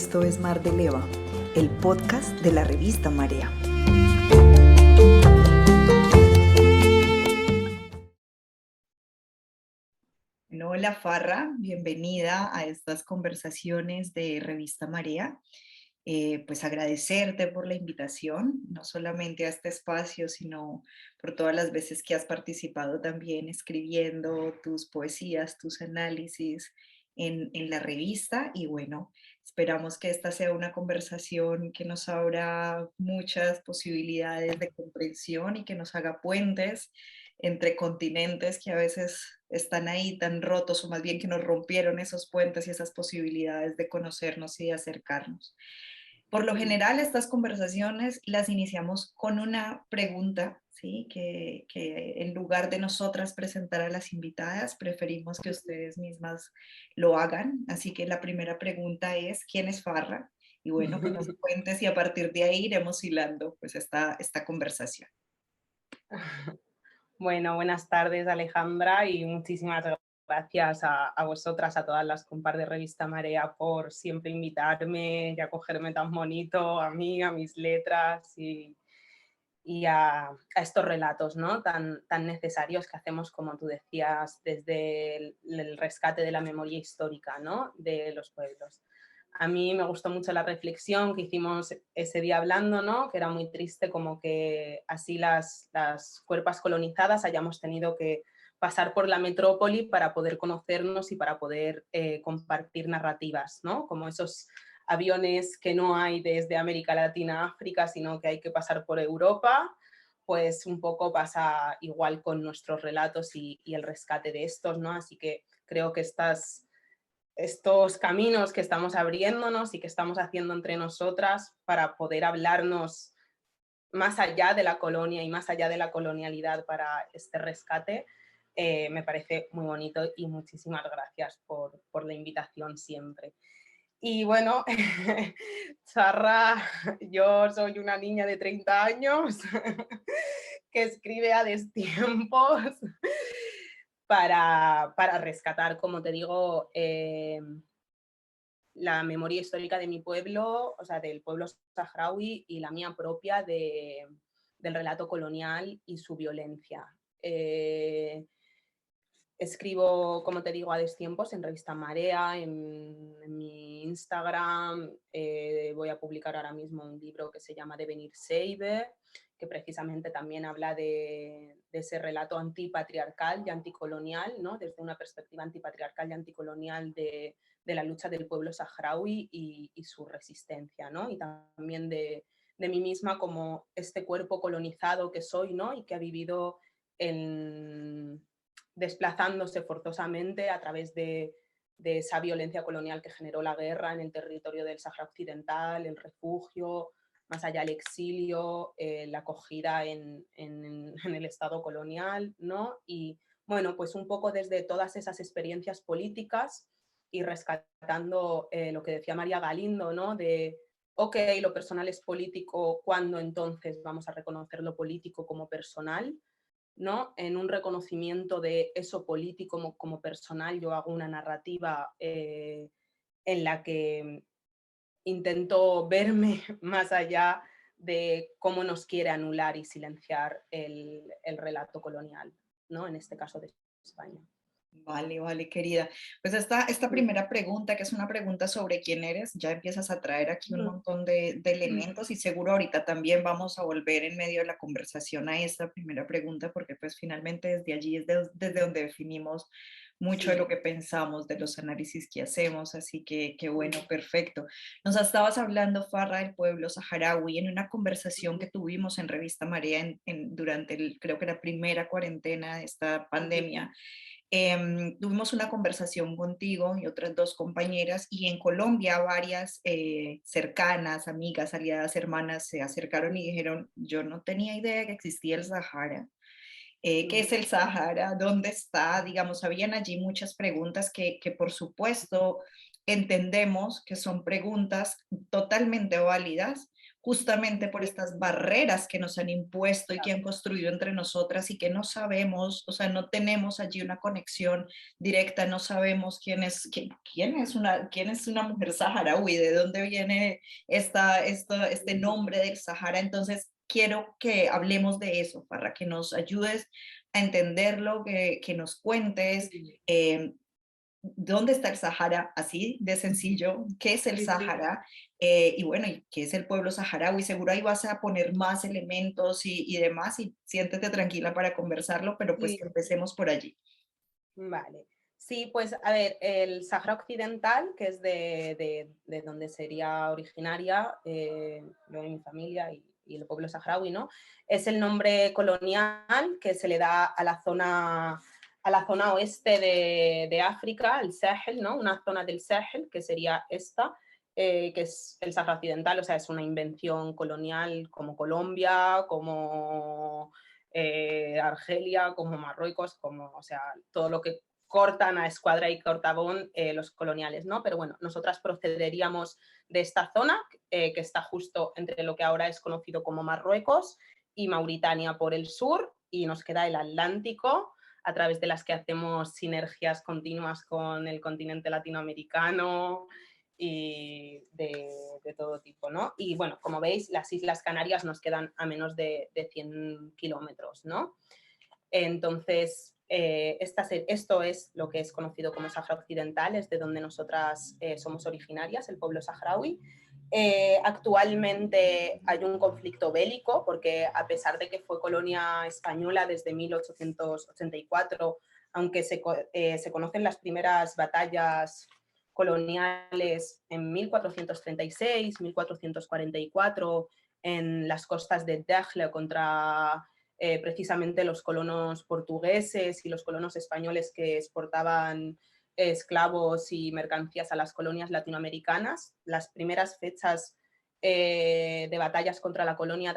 Esto es Mar de Leva, el podcast de la revista Marea. Hola Farra, bienvenida a estas conversaciones de Revista Marea. Pues agradecerte por la invitación, no solamente a este espacio, sino por todas las veces que has participado también escribiendo tus poesías, tus análisis en la revista. Y bueno, esperamos que esta sea una conversación que nos abra muchas posibilidades de comprensión y que nos haga puentes entre continentes que a veces están ahí tan rotos, o más bien que nos rompieron esos puentes y esas posibilidades de conocernos y de acercarnos. Por lo general, estas conversaciones las iniciamos con una pregunta, ¿sí? Que en lugar de nosotras presentar a las invitadas, preferimos que ustedes mismas lo hagan. Así que la primera pregunta es, ¿quién es Farra? Y bueno, que nos cuentes y a partir de ahí iremos hilando pues esta conversación. Bueno, buenas tardes Alejandra y muchísimas gracias a vosotras, a todas las compas de Revista Marea por siempre invitarme y acogerme tan bonito a mí, a mis letras y a estos relatos, ¿no? tan necesarios que hacemos, como tú decías, desde el rescate de la memoria histórica, ¿no? De los pueblos. A mí me gustó mucho la reflexión que hicimos ese día hablando, ¿no? Que era muy triste como que así las cuerpas colonizadas hayamos tenido que pasar por la metrópoli para poder conocernos y para poder compartir narrativas, ¿no? Como esos aviones que no hay desde América Latina a África, sino que hay que pasar por Europa, pues un poco pasa igual con nuestros relatos y el rescate de estos, ¿no? Así que creo que estos caminos que estamos abriéndonos y que estamos haciendo entre nosotras para poder hablarnos más allá de la colonia y más allá de la colonialidad para este rescate, me parece muy bonito y muchísimas gracias por la invitación siempre. Y bueno, Sarra, yo soy una niña de 30 años que escribe a destiempos para rescatar, como te digo, la memoria histórica de mi pueblo, o sea, del pueblo saharaui y la mía propia del relato colonial y su violencia. Escribo, como te digo, a destiempos en Revista Marea, en mi Instagram. Voy a publicar ahora mismo un libro que se llama Devenir Seibe, que precisamente también habla de ese relato antipatriarcal y anticolonial, ¿no? Desde una perspectiva antipatriarcal y anticolonial de la lucha del pueblo saharaui y su resistencia, ¿no? Y también de mí misma como este cuerpo colonizado que soy, ¿no? Y que ha vivido desplazándose forzosamente a través de esa violencia colonial que generó la guerra en el territorio del Sáhara Occidental, el refugio, más allá el exilio, la acogida en el Estado colonial, ¿no? Y bueno, pues un poco desde todas esas experiencias políticas y rescatando lo que decía María Galindo, ¿no? De, ok, lo personal es político, ¿cuándo entonces vamos a reconocer lo político como personal? ¿No? En un reconocimiento de eso político como personal, yo hago una narrativa en la que intento verme más allá de cómo nos quiere anular y silenciar el relato colonial, ¿no? En este caso de España. Vale, vale, querida. Pues esta primera pregunta, que es una pregunta sobre quién eres, ya empiezas a traer aquí un montón de elementos y seguro ahorita también vamos a volver en medio de la conversación a esta primera pregunta porque pues finalmente desde allí es desde donde definimos mucho de lo que pensamos, de los análisis que hacemos, así que bueno, perfecto. Nos estabas hablando, Farra, del pueblo saharaui en una conversación que tuvimos en Revista Marea durante creo que la primera cuarentena de esta pandemia. Tuvimos una conversación contigo y otras dos compañeras y en Colombia varias cercanas, amigas, aliadas, hermanas se acercaron y dijeron, yo no tenía idea que existía el Sahara. ¿Qué es el Sahara? ¿Dónde está? Digamos, habían allí muchas preguntas que por supuesto entendemos que son preguntas totalmente válidas justamente por Sí, estas barreras que nos han impuesto y que claro. han construido entre nosotras y que no sabemos, o sea, no tenemos allí una conexión directa, no sabemos quién es una mujer saharaui, de dónde viene este nombre del Sahara. Entonces, quiero que hablemos de eso, para que nos ayudes a entenderlo, que nos cuentes Sí, eh, dónde está el Sahara, así de sencillo, qué es el sí, sí. Sahara, y bueno, y qué es el pueblo saharaui. Seguro ahí vas a poner más elementos y demás, y siéntete tranquila para conversarlo, pero pues Sí, que empecemos por allí. vale. Sí, pues a ver, el Sahara Occidental, que es de donde sería originaria yo y mi familia y el pueblo saharaui, ¿no? Es el nombre colonial que se le da a la zona oeste de África, el Sahel, ¿no? Una zona del Sahel, que sería esta, que es el Sahara Occidental, o sea, es una invención colonial como Colombia, como Argelia, como Marruecos, como, o sea, todo lo que cortan a Escuadra y Cortabón los coloniales, ¿no? Pero bueno, nosotras procederíamos de esta zona, que está justo entre lo que ahora es conocido como Marruecos y Mauritania por el sur, y nos queda el Atlántico, a través de las que hacemos sinergias continuas con el continente latinoamericano y de todo tipo, ¿no? Y bueno, como veis, las Islas Canarias nos quedan a menos de 100 kilómetros, ¿no? Entonces, esto es lo que es conocido como Sahara Occidental, es de donde nosotras somos originarias, el pueblo saharaui. Actualmente hay un conflicto bélico porque a pesar de que fue colonia española desde 1884, aunque se conocen las primeras batallas coloniales en 1436, 1444, en las costas de Dakhla contra precisamente los colonos portugueses y los colonos españoles que exportaban esclavos y mercancías a las colonias latinoamericanas. Las primeras fechas de batallas contra la colonia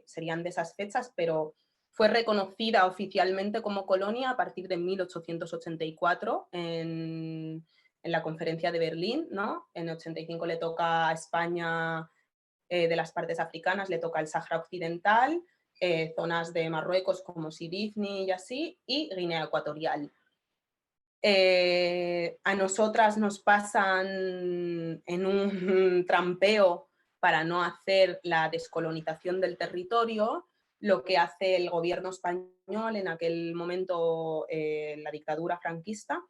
serían de esas fechas, pero fue reconocida oficialmente como colonia a partir de 1884 en la conferencia de Berlín, ¿no? En 85 le toca a España de las partes africanas, le toca el Sahara Occidental, zonas de Marruecos como Sirifni y así, y Guinea Ecuatorial. A nosotras nos pasan en un trampeo para no hacer la descolonización del territorio, lo que hace el gobierno español en aquel momento, la dictadura franquista,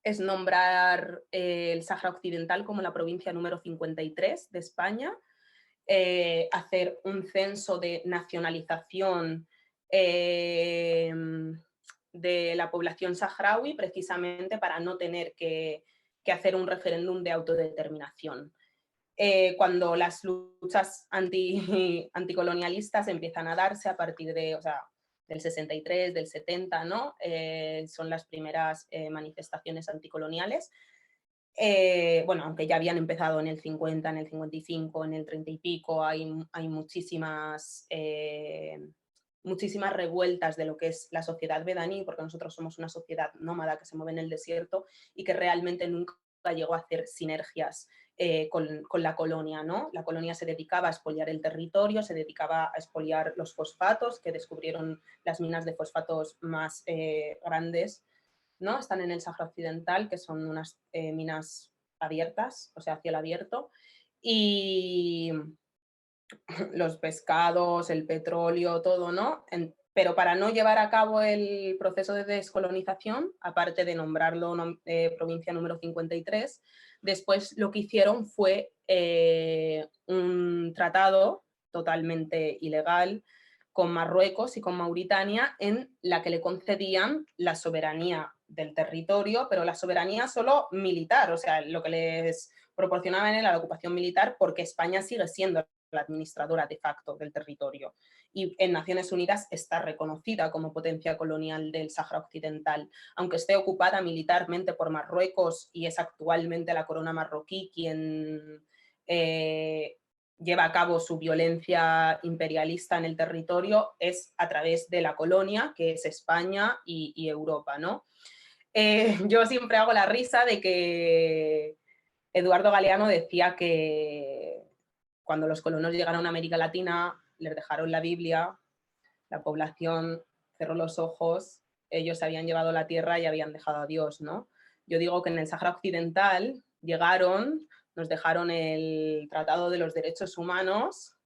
es nombrar el Sahara Occidental como la provincia número 53 de España, hacer un censo de nacionalización de la población saharaui, precisamente para no tener que hacer un referéndum de autodeterminación. Cuando las luchas anticolonialistas empiezan a darse a partir de, o sea, del 63, del 70, ¿no? Son las primeras manifestaciones anticoloniales. Bueno, aunque ya habían empezado en el 50, en el 55, en el 30 y pico, hay muchísimas revueltas de lo que es la sociedad bedaní, porque nosotros somos una sociedad nómada que se mueve en el desierto y que realmente nunca llegó a hacer sinergias con la colonia, ¿no? La colonia se dedicaba a expoliar el territorio, se dedicaba a expoliar los fosfatos, que descubrieron las minas de fosfatos más grandes, ¿no? Están en el Sahara Occidental, que son unas minas abiertas, o sea, a cielo abierto, y los pescados, el petróleo, todo, ¿no? Pero para no llevar a cabo el proceso de descolonización, aparte de nombrarlo provincia número 53, después lo que hicieron fue un tratado totalmente ilegal con Marruecos y con Mauritania, en la que le concedían la soberanía del territorio, pero la soberanía solo militar, o sea, lo que les proporcionaban era la ocupación militar, porque España sigue siendo la administradora de facto del territorio. Y en Naciones Unidas está reconocida como potencia colonial del Sáhara Occidental, aunque esté ocupada militarmente por Marruecos y es actualmente la corona marroquí quien lleva a cabo su violencia imperialista en el territorio, es a través de la colonia, que es España y Europa, ¿no? Yo siempre hago la risa de que Eduardo Galeano decía cuando los colonos llegaron a América Latina, les dejaron la Biblia, la población cerró los ojos, ellos habían llevado la tierra y habían dejado a Dios, ¿no? Yo digo que en el Sáhara Occidental llegaron, nos dejaron el Tratado de los Derechos Humanos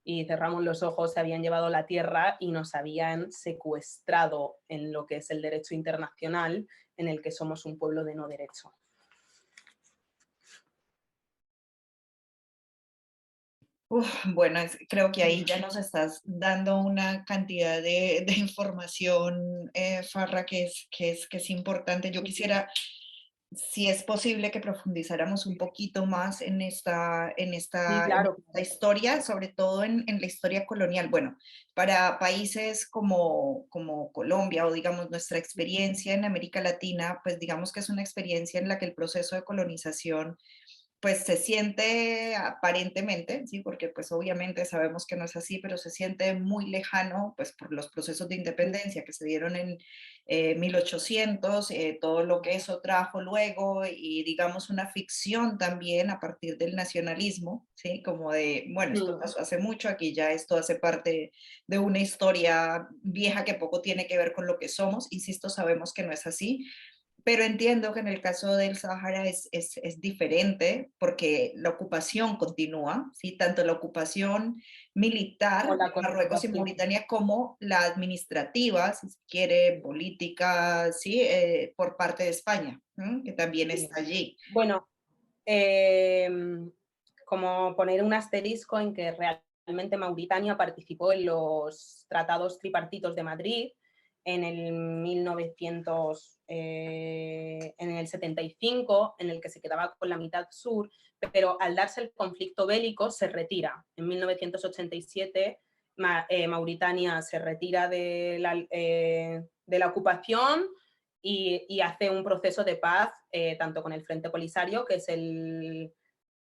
y cerramos los ojos, se habían llevado la tierra y nos habían secuestrado en lo que es el derecho internacional, en el que somos un pueblo de no derecho. Bueno, creo que ahí ya nos estás dando una cantidad de información, Farra, que es importante. Yo quisiera, si es posible, que profundizáramos un poquito más en esta, en Sí, esta, en claro. esta historia, sobre todo en la historia colonial. Bueno, para países como Colombia o digamos nuestra experiencia en América Latina, pues digamos que es una experiencia en la que el proceso de colonización pues se siente aparentemente, ¿sí? Porque pues obviamente sabemos que no es así, pero se siente muy lejano pues por los procesos de independencia que se dieron en 1800, todo lo que eso trajo luego y digamos una ficción también a partir del nacionalismo, ¿sí? Como de, bueno, esto pasó hace mucho, aquí ya esto hace parte de una historia vieja que poco tiene que ver con lo que somos, insisto, sabemos que no es así, pero entiendo que en el caso del Sahara es diferente porque la ocupación continúa, ¿sí? Tanto la ocupación O militar de la Marruecos y colonización. Mauritania como la administrativa, si se quiere, política, ¿sí? Por parte de España, ¿m? Que también Sí. está allí. Bueno, eh, como poner un asterisco en que realmente Mauritania participó en los tratados tripartitos de Madrid en el 1900, en el 75, en el que se quedaba con la mitad sur, pero al darse el conflicto bélico se retira. En 1987 Mauritania se retira de la ocupación y hace un proceso de paz tanto con el Frente Polisario, que es el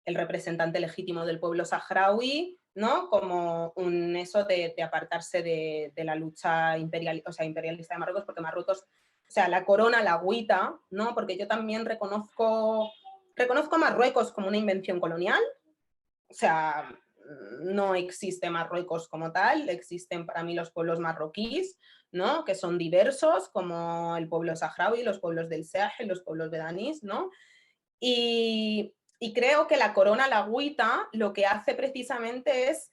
representante legítimo del pueblo saharaui, ¿no? Como un eso de apartarse de la lucha imperialista de Marruecos, porque Marruecos, o sea, la corona, la agüita, ¿no? Porque yo también reconozco a Marruecos como una invención colonial, o sea, no existe Marruecos como tal, existen para mí los pueblos marroquíes, ¿no? Que son diversos, como el pueblo saharaui, los pueblos del Sahel, los pueblos bedaníes, ¿no? Y creo que la corona, la agüita, lo que hace precisamente es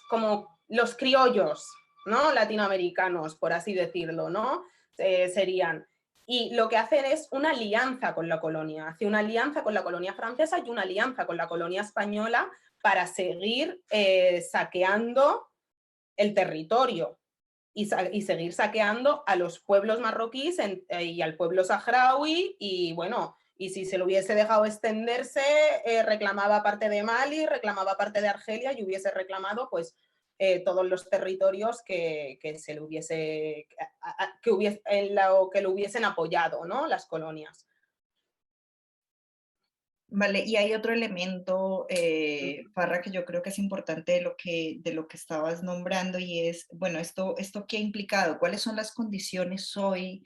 como los criollos, ¿no? Latinoamericanos, por así decirlo, ¿no? Serían. Y lo que hacen es una alianza con la colonia, hace una alianza con la colonia francesa y una alianza con la colonia española para seguir saqueando el territorio y seguir saqueando a los pueblos marroquíes y al pueblo saharaui y bueno, y si se lo hubiese dejado extenderse, reclamaba parte de Mali, reclamaba parte de Argelia y hubiese reclamado pues todos los territorios que se le hubiese, que lo hubiesen apoyado, ¿no? Las colonias. Vale, y hay otro elemento, Farra, que yo creo que es importante de lo que estabas nombrando y es, bueno, esto qué ha implicado, cuáles son las condiciones hoy,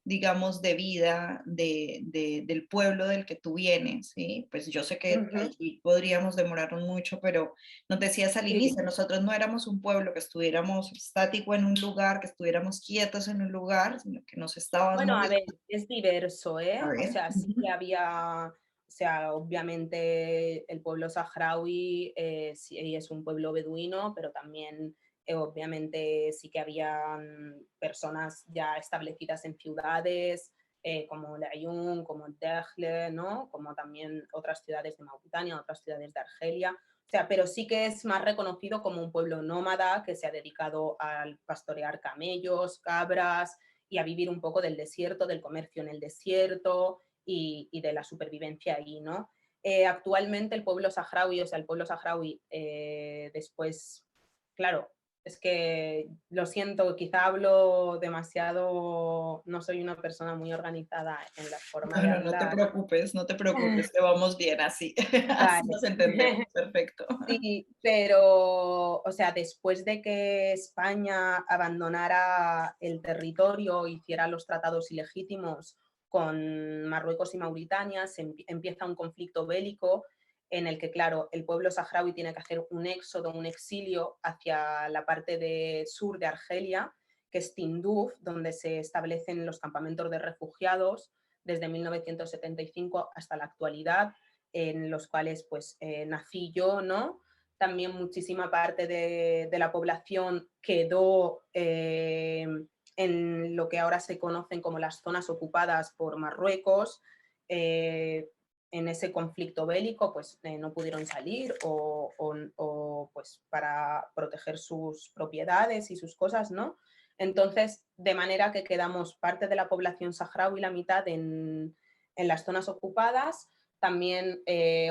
digamos, de vida del pueblo del que tú vienes, ¿sí? Pues yo sé que allí podríamos demorarnos mucho, pero nos decías al Sí. inicio, nosotros no éramos un pueblo que estuviéramos estático en un lugar, que estuviéramos quietos en un lugar, sino que nos estábamos Bueno, a moviendo. ver, es diverso, A ¿eh? O ver. sea, sí que había, o sea, obviamente el pueblo saharaui sí es un pueblo beduino, pero también obviamente sí que había personas ya establecidas en ciudades, como Laayoune, como Dakhla, ¿no? Como también otras ciudades de Mauritania, otras ciudades de Argelia. O sea, pero sí que es más reconocido como un pueblo nómada que se ha dedicado al pastorear camellos, cabras, y a vivir un poco del desierto, del comercio en el desierto y de la supervivencia ahí, ¿no? Actualmente el pueblo saharaui, o sea, el pueblo saharaui después, claro, es que lo siento, quizá hablo demasiado, no soy una persona muy organizada en la forma No, de no, hablar. no te preocupes, que vamos bien así. Así Vale. nos entendemos, perfecto. Sí, pero, o sea, después de que España abandonara el territorio, hiciera los tratados ilegítimos con Marruecos y Mauritania, empieza un conflicto bélico en el que, claro, el pueblo saharaui tiene que hacer un éxodo, un exilio hacia la parte sur de Argelia, que es Tinduf, donde se establecen los campamentos de refugiados desde 1975 hasta la actualidad, en los cuales pues nací yo, ¿no? También muchísima parte de la población quedó en lo que ahora se conocen como las zonas ocupadas por Marruecos. En ese conflicto bélico pues no pudieron salir o pues para proteger sus propiedades y sus cosas, ¿no? Entonces, de manera que quedamos parte de la población saharaui, la mitad en las zonas ocupadas, también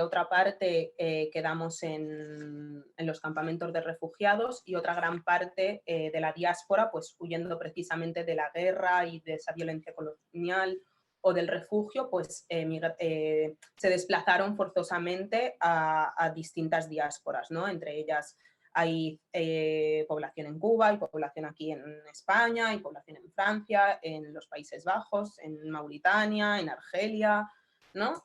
otra parte quedamos en los campamentos de refugiados y otra gran parte de la diáspora, pues huyendo precisamente de la guerra y de esa violencia colonial o del refugio, pues se desplazaron forzosamente a distintas diásporas, ¿no? Entre ellas hay población en Cuba, hay población aquí en España, hay población en Francia, en los Países Bajos, en Mauritania, en Argelia, ¿no?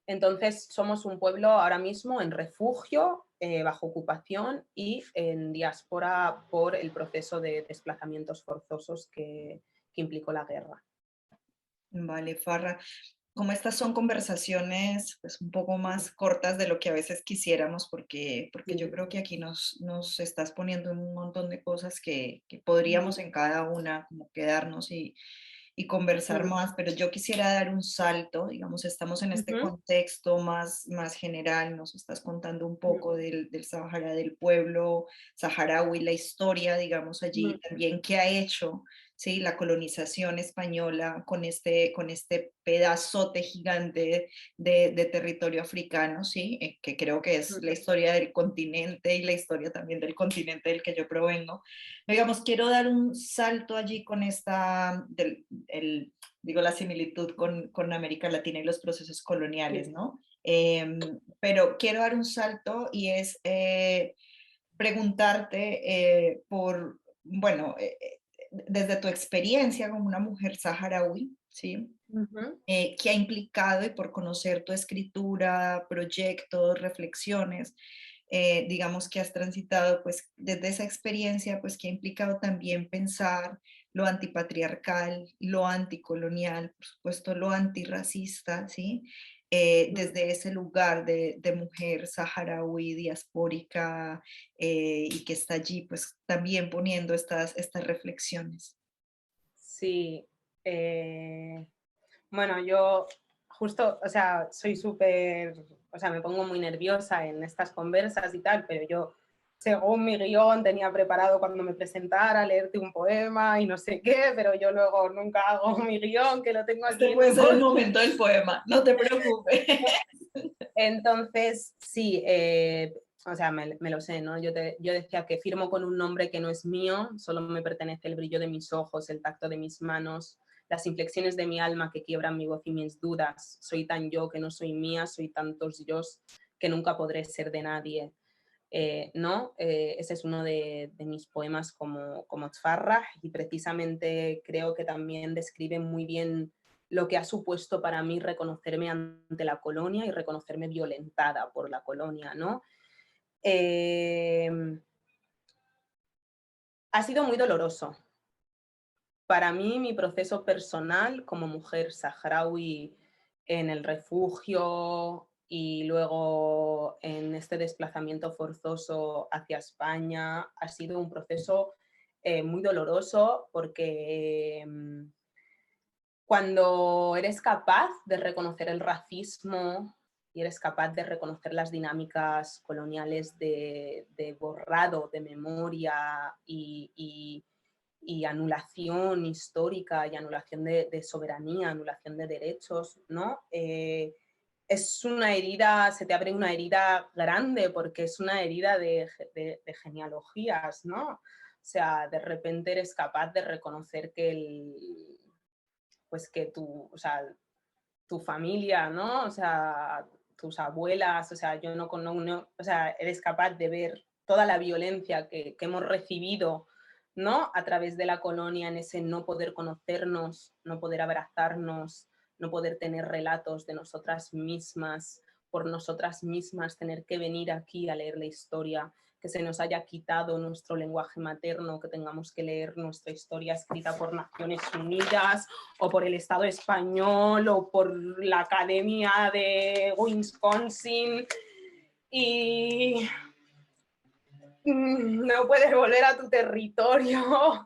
Entonces somos un pueblo ahora mismo en refugio, bajo ocupación y en diáspora por el proceso de desplazamientos forzosos que implicó la guerra. Vale, Farra. Como estas son conversaciones pues un poco más cortas de lo que a veces quisiéramos, porque yo Sí. creo que aquí nos estás poniendo un montón de cosas que podríamos en cada una como quedarnos y conversar más, pero yo quisiera dar un salto, digamos, estamos en este contexto más general, nos estás contando un poco del Sahara, del pueblo saharaui, la historia, digamos, allí también, qué ha hecho, ¿sí? La colonización española con este pedazote gigante de territorio africano, ¿sí? Que creo que es la historia del continente y la historia también del continente del que yo provengo. Digamos, quiero dar un salto allí con digo, la similitud con América Latina y los procesos coloniales, ¿no? Pero quiero dar un salto y es preguntarte bueno, desde tu experiencia como una mujer saharaui, ¿sí? ¿Qué ha implicado y por conocer tu escritura, proyectos, reflexiones, digamos que has transitado pues desde esa experiencia, pues que ha implicado también pensar lo antipatriarcal, lo anticolonial, por supuesto lo antirracista, ¿sí? Desde ese lugar de mujer saharaui, diaspórica, y que está allí pues también poniendo estas reflexiones. Sí, bueno, yo justo, o sea, soy súper, o sea, me pongo muy nerviosa en estas conversas y tal, pero yo, según mi guión, tenía preparado cuando me presentara leerte un poema y no sé qué, pero yo luego nunca hago mi guión, que lo tengo Este aquí puede muy ser el corto. momento del poema, no te preocupes. Entonces, sí, o sea, me lo sé, ¿no? Yo decía que firmo con un nombre que no es mío, solo me pertenece el brillo de mis ojos, el tacto de mis manos, las inflexiones de mi alma que quiebran mi voz y mis dudas. Soy tan yo que no soy mía, soy tantos yos que nunca podré ser de nadie. ¿No? Ese es uno de mis poemas como Tfarra y precisamente creo que también describe muy bien lo que ha supuesto para mí reconocerme ante la colonia y reconocerme violentada por la colonia, ¿no? Eh, ha sido muy doloroso. Para mí, mi proceso personal como mujer saharaui en el refugio y luego en este desplazamiento forzoso hacia España ha sido un proceso muy doloroso porque cuando eres capaz de reconocer el racismo y eres capaz de reconocer las dinámicas coloniales de borrado de memoria y anulación histórica y anulación de soberanía, anulación de derechos, ¿no? Es una herida, se te abre una herida grande porque es una herida de genealogías, ¿no? O sea, de repente eres capaz de reconocer pues que o sea, tu familia, ¿no? O sea, tus abuelas, o sea, yo o sea, eres capaz de ver toda la violencia que hemos recibido, ¿no? A través de la colonia en ese no poder conocernos, no poder abrazarnos, no poder tener relatos de nosotras mismas por nosotras mismas tener que venir aquí a leer la historia, que se nos haya quitado nuestro lenguaje materno, que tengamos que leer nuestra historia escrita por Naciones Unidas o por el Estado español o por la Academia de Wisconsin y no puedes volver a tu territorio.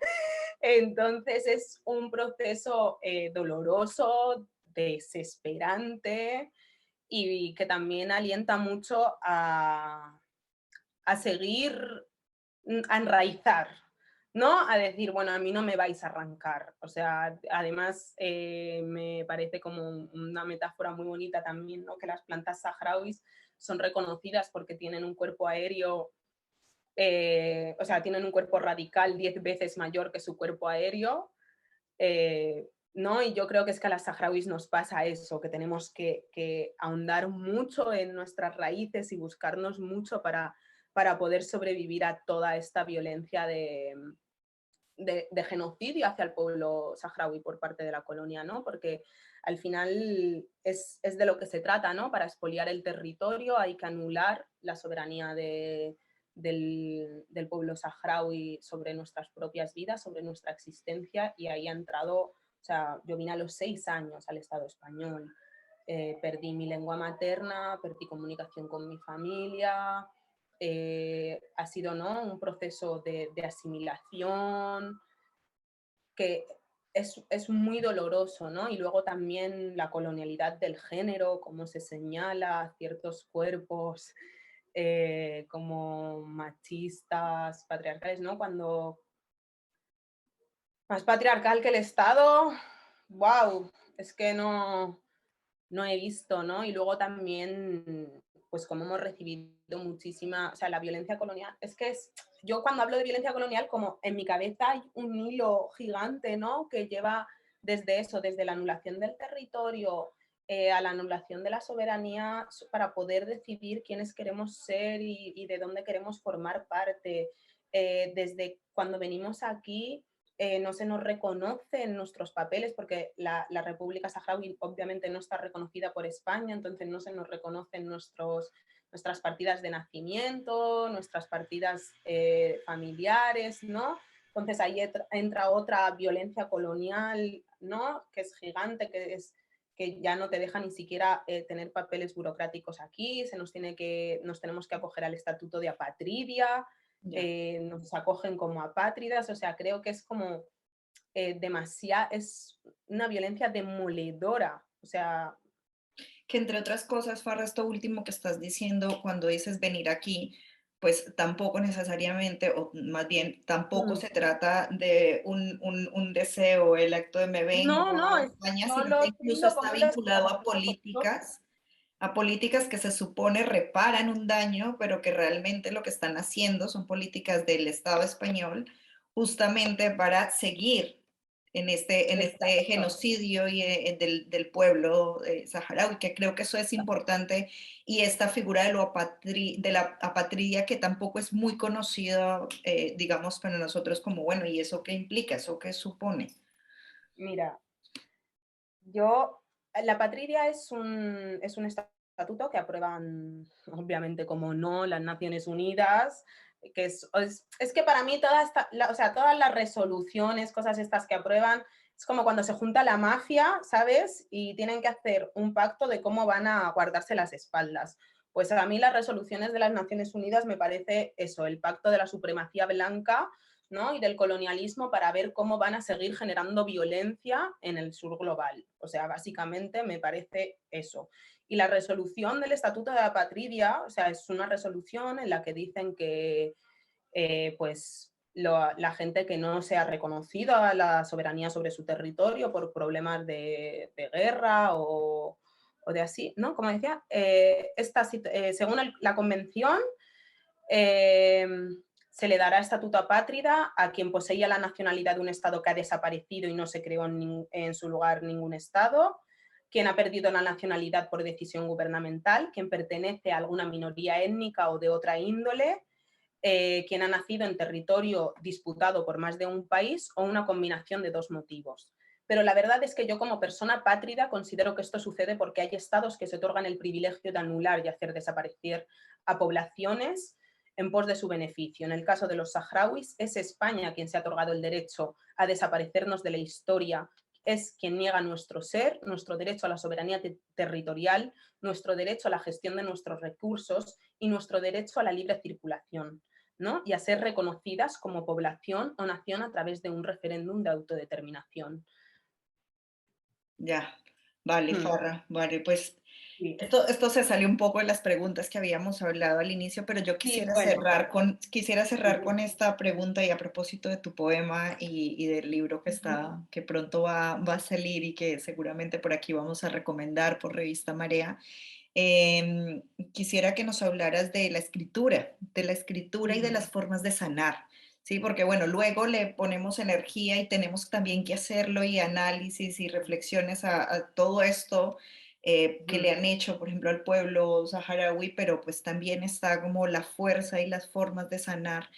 Entonces es un proceso doloroso, desesperante y que también alienta mucho a seguir, a enraizar, ¿no? A decir, bueno, a mí no me vais a arrancar. O sea, además me parece como una metáfora muy bonita también, ¿no? Que las plantas saharauis son reconocidas porque tienen un cuerpo aéreo, o sea, tienen un cuerpo radical 10 veces mayor que su cuerpo aéreo, ¿no? Y yo creo que es que a las saharauis nos pasa eso, que tenemos que ahondar mucho en nuestras raíces y buscarnos mucho para poder sobrevivir a toda esta violencia de genocidio hacia el pueblo saharaui por parte de la colonia, ¿no? Porque al final es de lo que se trata, ¿no? Para expoliar el territorio hay que anular la soberanía del pueblo saharaui sobre nuestras propias vidas, sobre nuestra existencia, y ahí ha entrado, o sea, yo vine a los 6 años al Estado español, perdí mi lengua materna, perdí comunicación con mi familia, ha sido, ¿no?, un proceso de asimilación que es muy doloroso, ¿no? Y luego también la colonialidad del género, cómo se señala ciertos cuerpos como machistas, patriarcales, ¿no? Cuando más patriarcal que el Estado, wow, es que no he visto, ¿no? Y luego también, pues como hemos recibido muchísima, o sea, la violencia colonial, es que yo cuando hablo de violencia colonial, como en mi cabeza hay un hilo gigante, ¿no? Que lleva desde eso, desde la anulación del territorio, a la anulación de la soberanía para poder decidir quiénes queremos ser y de dónde queremos formar parte. Desde cuando venimos aquí, no se nos reconoce en nuestros papeles porque la República Saharaui obviamente no está reconocida por España, entonces no se nos reconocen nuestras partidas de nacimiento, nuestras partidas familiares, ¿no? Entonces ahí entra otra violencia colonial, ¿no? Que es gigante, que ya no te deja ni siquiera tener papeles burocráticos aquí, nos tenemos que acoger al estatuto de apatridia, nos acogen como apátridas, o sea, creo que es como es una violencia demoledora, o sea... Que entre otras cosas, Farra, esto último que estás diciendo, cuando dices venir aquí, pues tampoco necesariamente, o más bien tampoco se trata de un deseo, el acto de me No, vengo no, a España, no sino que lo incluso entiendo está vinculado completamente. a políticas que se supone reparan un daño, pero que realmente lo que están haciendo son políticas del Estado español justamente para seguir en este Exacto. genocidio del pueblo saharaui, que creo que eso es importante, y esta figura de la apatridia que tampoco es muy conocida, digamos, para nosotros como, bueno, ¿y eso qué implica? ¿Eso qué supone? Mira, la apatridia es un estatuto que aprueban, obviamente, como no, las Naciones Unidas, que es que para mí o sea, todas las resoluciones, cosas estas que aprueban, es como cuando se junta la mafia, ¿sabes? Y tienen que hacer un pacto de cómo van a guardarse las espaldas. Pues a mí las resoluciones de las Naciones Unidas me parece eso, el pacto de la supremacía blanca, ¿no?, y del colonialismo para ver cómo van a seguir generando violencia en el sur global. O sea, básicamente me parece eso. Y la resolución del Estatuto de la Apatridia, o sea, es una resolución en la que dicen que pues la gente que no sea reconocida la soberanía sobre su territorio por problemas de guerra o de así, ¿no? Como decía, según la convención, eh, se le dará estatuto apátrida a quien poseía la nacionalidad de un Estado que ha desaparecido y no se creó en su lugar ningún Estado, quien ha perdido la nacionalidad por decisión gubernamental, quien pertenece a alguna minoría étnica o de otra índole, quien ha nacido en territorio disputado por más de un país o una combinación de dos motivos. pero la verdad es que yo como persona pátrida considero que esto sucede porque hay estados que se otorgan el privilegio de anular y hacer desaparecer a poblaciones en pos de su beneficio. En el caso de los saharauis, es España quien se ha otorgado el derecho a desaparecernos de la historia, es quien niega nuestro ser, nuestro derecho a la soberanía territorial, nuestro derecho a la gestión de nuestros recursos y nuestro derecho a la libre circulación, ¿no? Y a ser reconocidas como población o nación a través de un referéndum de autodeterminación. Ya, vale, Mm, Farra, vale, pues sí. esto se salió un poco de las preguntas que habíamos hablado al inicio, pero yo Sí, quisiera bueno, cerrar quisiera cerrar sí. con esta pregunta y a propósito de tu poema y del libro que pronto va a salir y que seguramente por aquí vamos a recomendar por Revista Marea. Em, Quisiera que nos hablaras de la escritura y de Ujú, las formas de sanar, ¿sí? Porque bueno, luego le ponemos energía y tenemos también que hacerlo y análisis y reflexiones a todo esto que le ujú. han hecho, por ejemplo, al pueblo saharaui, pero pues también está como la fuerza y las formas de sanar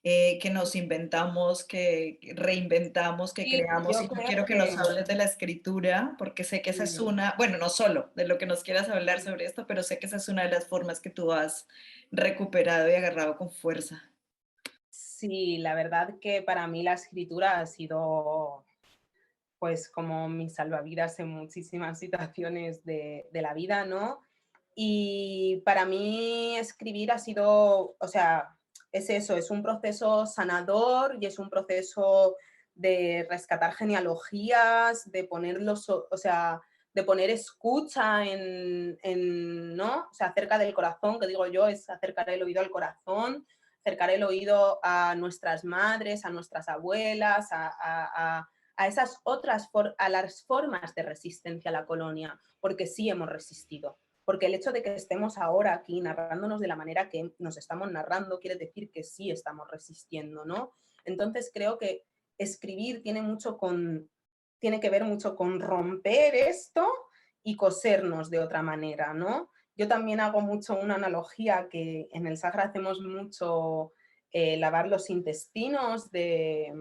que nos inventamos, que reinventamos, que Sí, creamos. yo Y yo creo quiero que nos que hables de la escritura, porque sé que esa es mm, una, bueno, no solo de lo que nos quieras hablar sobre esto, pero sé que esa es una de las formas que tú has recuperado y agarrado con fuerza. sí, la verdad que para mí la escritura ha sido pues como mi salvavidas en muchísimas situaciones de la vida, ¿no? Y para mí escribir ha sido, o sea, es eso, es un proceso sanador y es un proceso de rescatar genealogías, de ponerlos, o sea, de poner escucha ¿no? O sea, acerca del corazón, que digo yo, es acercar el oído al corazón, acercar el oído a nuestras madres, a nuestras abuelas, a esas otras, a las formas de resistencia a la colonia, porque sí hemos resistido. Porque el hecho de que estemos ahora aquí narrándonos de la manera que nos estamos narrando quiere decir que sí estamos resistiendo, ¿no? Entonces creo que escribir tiene que ver mucho con romper esto y cosernos de otra manera, ¿no? Yo también hago mucho una analogía que en el Sahara hacemos mucho lavar los intestinos de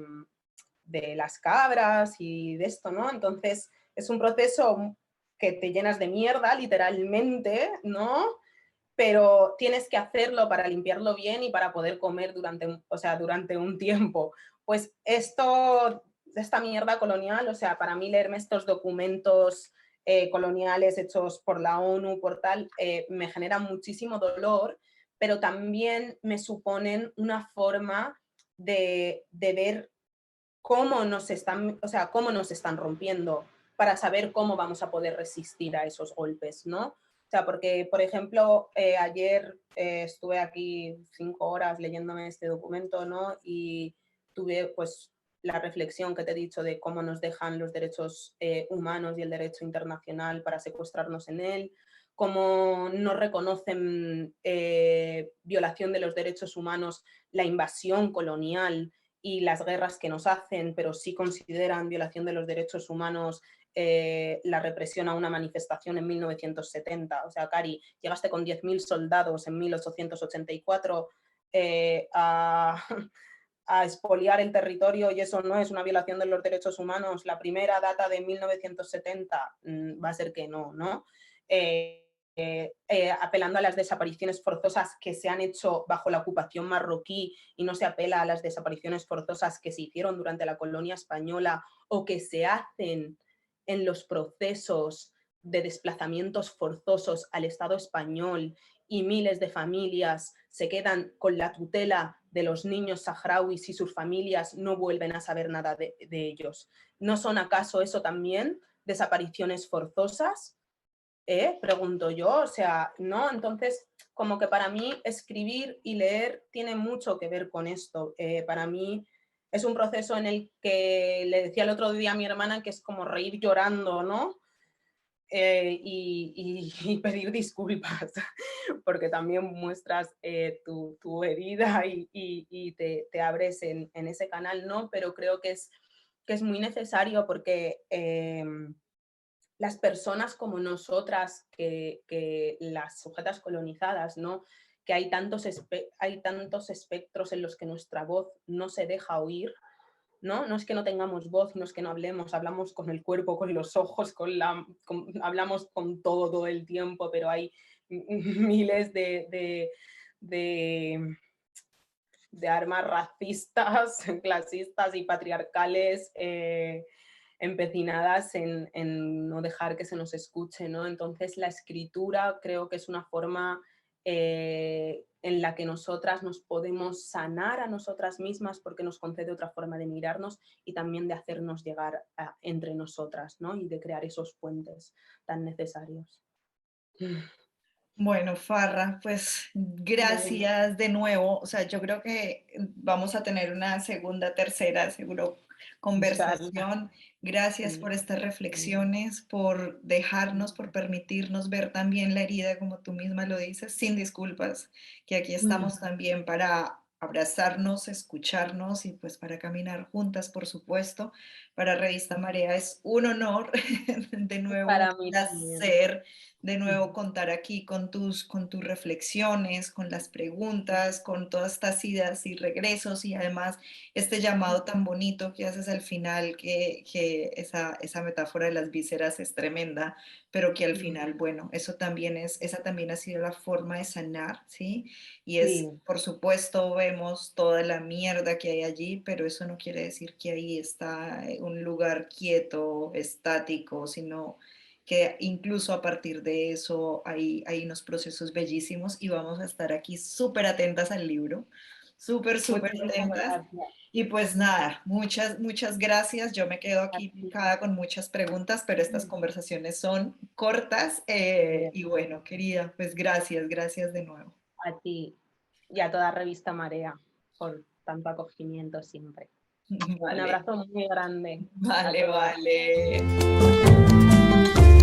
las cabras y de esto, ¿no? Entonces es un proceso que te llenas de mierda, literalmente, ¿no? Pero tienes que hacerlo para limpiarlo bien y para poder comer o sea, durante un tiempo. Pues esta mierda colonial, o sea, para mí leerme estos documentos coloniales hechos por la ONU, por tal, me genera muchísimo dolor, pero también me suponen una forma de ver cómo nos están, o sea, cómo nos están rompiendo para saber cómo vamos a poder resistir a esos golpes, ¿no? O sea, porque, por ejemplo, ayer estuve aquí 5 horas leyéndome este documento, ¿no? Y tuve, pues, la reflexión que te he dicho de cómo nos dejan los derechos humanos y el derecho internacional para secuestrarnos en él, cómo no reconocen violación de los derechos humanos la invasión colonial y las guerras que nos hacen, pero sí consideran violación de los derechos humanos la represión a una manifestación en 1970. O sea, Cari, llegaste con 10.000 soldados en 1884 a expoliar el territorio y eso no es una violación de los derechos humanos. La primera data de 1970 va a ser que no, ¿no? Apelando a las desapariciones forzosas que se han hecho bajo la ocupación marroquí y no se apela a las desapariciones forzosas que se hicieron durante la colonia española o que se hacen en los procesos de desplazamientos forzosos al Estado español y miles de familias se quedan con la tutela de los niños saharauis y sus familias no vuelven a saber nada de ellos. ¿No son acaso eso también desapariciones forzosas? Pregunto yo, o sea, ¿no? Entonces, como que para mí escribir y leer tiene mucho que ver con esto. Para mí es un proceso en el que le decía el otro día a mi hermana que es como reír llorando, ¿no? Y pedir disculpas, porque también muestras tu herida y te abres en ese canal, ¿no? Pero creo que es muy necesario porque las personas como nosotras, que las sujetas colonizadas, ¿no? Que hay tantos espectros en los que nuestra voz no se deja oír, ¿no? No es que no tengamos voz, no es que no hablemos, hablamos con el cuerpo, con los ojos, hablamos con todo el tiempo, pero hay miles de, de armas racistas, clasistas y patriarcales empecinadas en no dejar que se nos escuche, ¿no? Entonces la escritura creo que es una forma en la que nosotras nos podemos sanar a nosotras mismas porque nos concede otra forma de mirarnos y también de hacernos llegar entre nosotras, ¿no? Y de crear esos puentes tan necesarios. Bueno, Farra, pues Bueno, gracias de nuevo. O sea, yo creo que vamos a tener una segunda, tercera, seguro, inshallah. conversación. Gracias Sí, por estas sí, reflexiones, por dejarnos, por permitirnos ver también la herida, como tú misma lo dices, sin disculpas, que aquí estamos también para abrazarnos, escucharnos y pues para caminar juntas, por supuesto. Para Revista Marea es un honor, de nuevo un para mí también. placer de nuevo contar aquí con tus reflexiones, con las preguntas, con todas estas idas y regresos y además este llamado tan bonito que haces al final, que esa metáfora de las vísceras es tremenda, pero que al final, bueno, eso también es, esa también ha sido la forma de sanar, ¿sí? Y es, Sí, por supuesto, vemos toda la mierda que hay allí, pero eso no quiere decir que ahí está un lugar quieto, estático, sino que incluso a partir de eso hay unos procesos bellísimos y vamos a estar aquí súper atentas al libro, súper muchísimas atentas. gracias. Y pues nada, muchas gracias. Yo me quedo A aquí ti. picada con muchas preguntas, pero estas conversaciones son cortas. Y bueno, querida, pues gracias de nuevo. A ti y a toda Revista Marea por tanto acogimiento siempre. Un Vale, abrazo muy grande a vale, todas. vale.